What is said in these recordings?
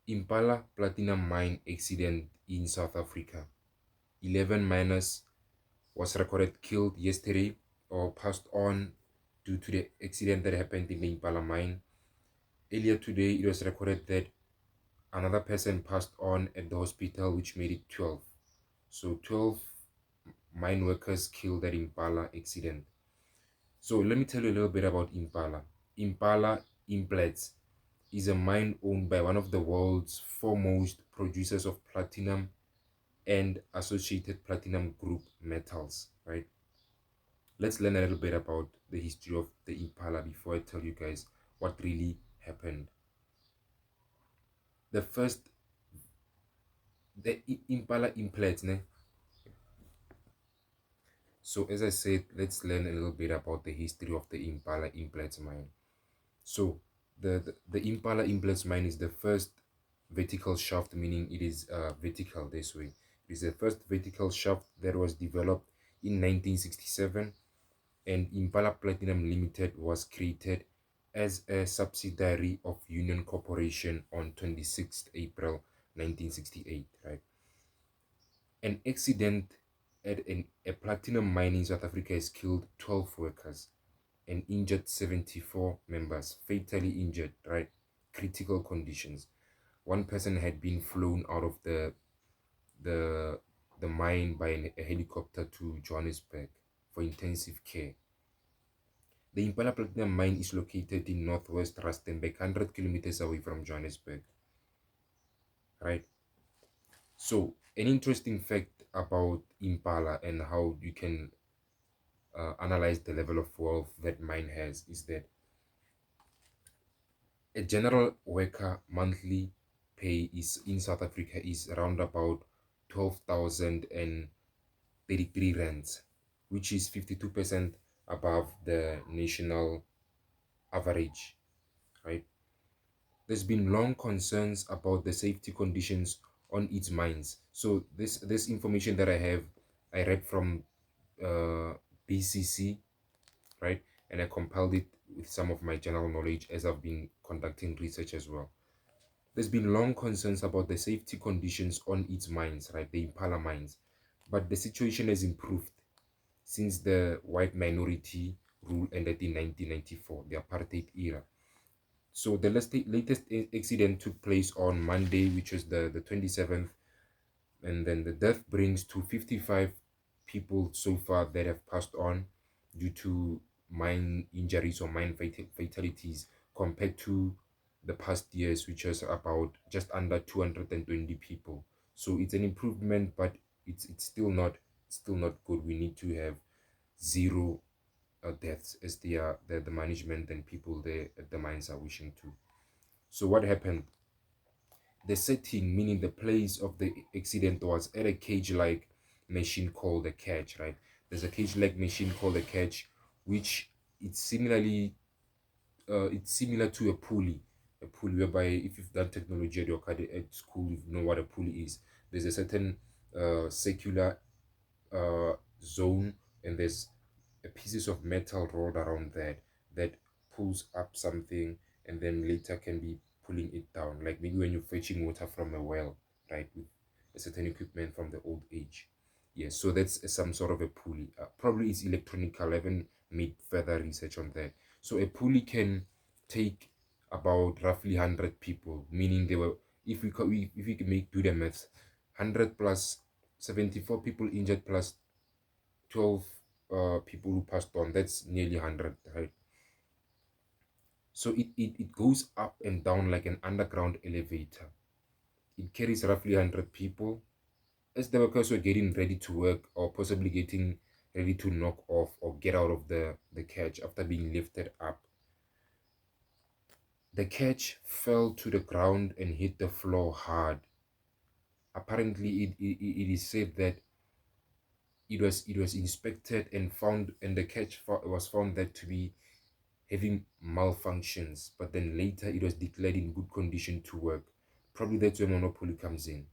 Impala platinum mine accident in South Africa. 11 miners was recorded killed yesterday or passed on due to the accident that happened in the Impala mine. Earlier today, it was recorded that another person passed on at the hospital, which made it 12. So 12 mine workers killed at Impala accident. So let me tell you a little bit about Impala. Impala Implants is a mine owned by one of the world's foremost producers of platinum and associated platinum group metals, right? Let's learn a little bit about the history of the Impala before I tell you guys what really happened. The first, the Impala implants, ne? So as I said, let's learn a little bit about the history of the Impala implants mine. So the Impala implants mine is the first vertical shaft, meaning it is vertical this way. It is the first vertical shaft that was developed in 1967, and Impala Platinum Limited was created as a subsidiary of Union Corporation on 26th April 1968, right? An accident at a platinum mine in South Africa has killed 12 workers and injured 74 members, fatally injured, right? Critical conditions. One person had been flown out of the the mine by a helicopter to Johannesburg for intensive care. The Impala Platinum Mine is located in northwest Rustenburg, 100 kilometers away from Johannesburg, right? So, an interesting fact about Impala and how you can analyze the level of wealth that mine has is that a general worker monthly pay is in South Africa is around about 12,033 rands, which is 52% above the national average, right? There's been long concerns about the safety conditions on its mines. So this information that I have, I read from uh, BCC, right? And I compiled it with some of my general knowledge as I've been conducting research as well. There's been long concerns about the safety conditions on its mines, right? The Impala mines. But the situation has improved since the white minority rule ended in 1994, the apartheid era. So the latest accident took place on Monday, which was the 27th, and then the death brings to 55 people so far that have passed on due to mine injuries or mine fatalities compared to the past years, which was about just under 220 people. So it's an improvement, but it's still not good. We need to have zero deaths as the management and people there at the mines are wishing to. So what happened? The setting, meaning the place of the accident, was at a cage-like machine called a catch, right? There's a cage-like machine called a catch, which it's similarly it's similar to a pulley whereby if you've done technology at your at school, you know what a pulley is. There's a certain circular uh, zone, and there's a pieces of metal rolled around that pulls up something and then later can be pulling it down, like maybe when you're fetching water from a well, right, with a certain equipment from the old age. Yes, so that's some sort of a pulley. Probably it's electronic. I haven't made further research on that. So a pulley can take about roughly 100 people, meaning they were, if we can make do the maths, 100 plus 74 people injured plus 12 people who passed on, that's nearly 100, right? So it goes up and down like an underground elevator. It carries roughly 100 people as the workers were getting ready to work or possibly getting ready to knock off or get out of the catch after being lifted up. The catch fell to the ground and hit the floor hard. Apparently, it is said that it was inspected and found, and the catch was found that to be having malfunctions, but then later it was declared in good condition to work. Probably that's where monopoly comes in.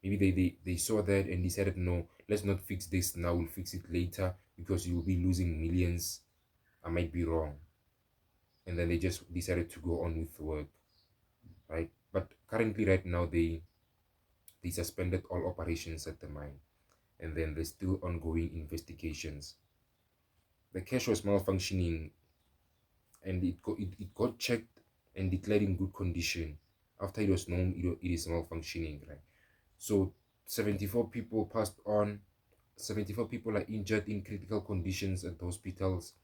Maybe they saw that and decided, no, let's not fix this now, we'll fix it later because you'll be losing millions. I might be wrong. And then they just decided to go on with work, right? But currently, right now, they suspended all operations at the mine, and then there's still ongoing investigations. The cash was malfunctioning, and it got checked and declared in good condition after it was known it is malfunctioning, right? So 74 people passed on. 74 people are injured in critical conditions at the hospitals.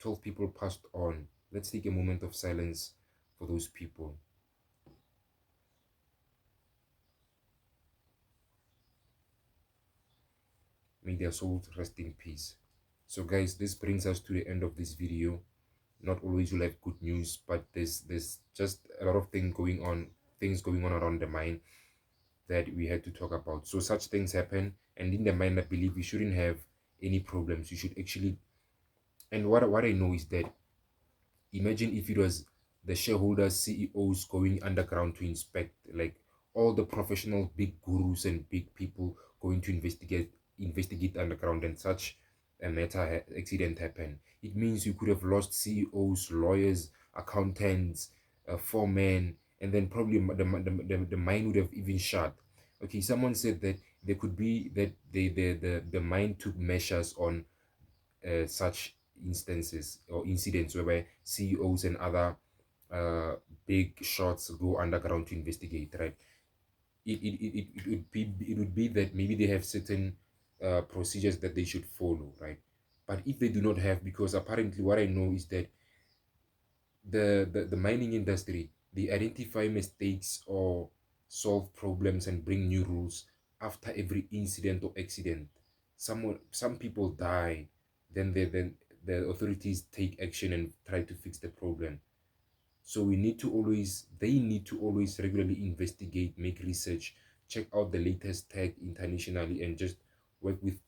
12 people passed on. Let's take a moment of silence for those people. May their souls rest in peace. So guys, this brings us to the end of this video. Not always you'll have good news, but there's just a lot of things going on around the mine that we had to talk about. So such things happen, and in the mine, I believe we shouldn't have any problems. You should actually, and what I know is that, imagine if it was the shareholders, CEOs going underground to inspect, like all the professional big gurus and big people going to investigate underground, and such a accident happen. It means you could have lost CEOs, lawyers, accountants, foremen, and then probably the mine would have even shut. Okay, someone said that there could be that the mine took measures on such instances or incidents whereby CEOs and other uh, big shots go underground to investigate, right? It would be that maybe they have certain procedures that they should follow, right? But if they do not have, because apparently what I know is that the mining industry, they identify mistakes or solve problems and bring new rules after every incident or accident. Some people die, then the authorities take action and try to fix the problem. So they need to always regularly investigate, make research, check out the latest tech internationally, and just work with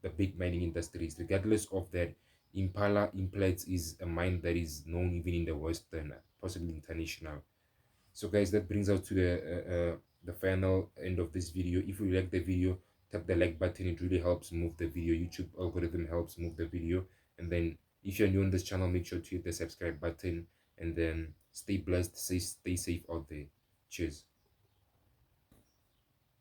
the big mining industries. Regardless of that, Impala is a mine that is known even in the West and possibly international. So guys, that brings us to the final end of this video. If you like the video, tap the like button. It really helps move the video. YouTube algorithm helps move the video. And then if you're new on this channel, make sure to hit the subscribe button, and then stay blessed, stay safe out there. Cheers.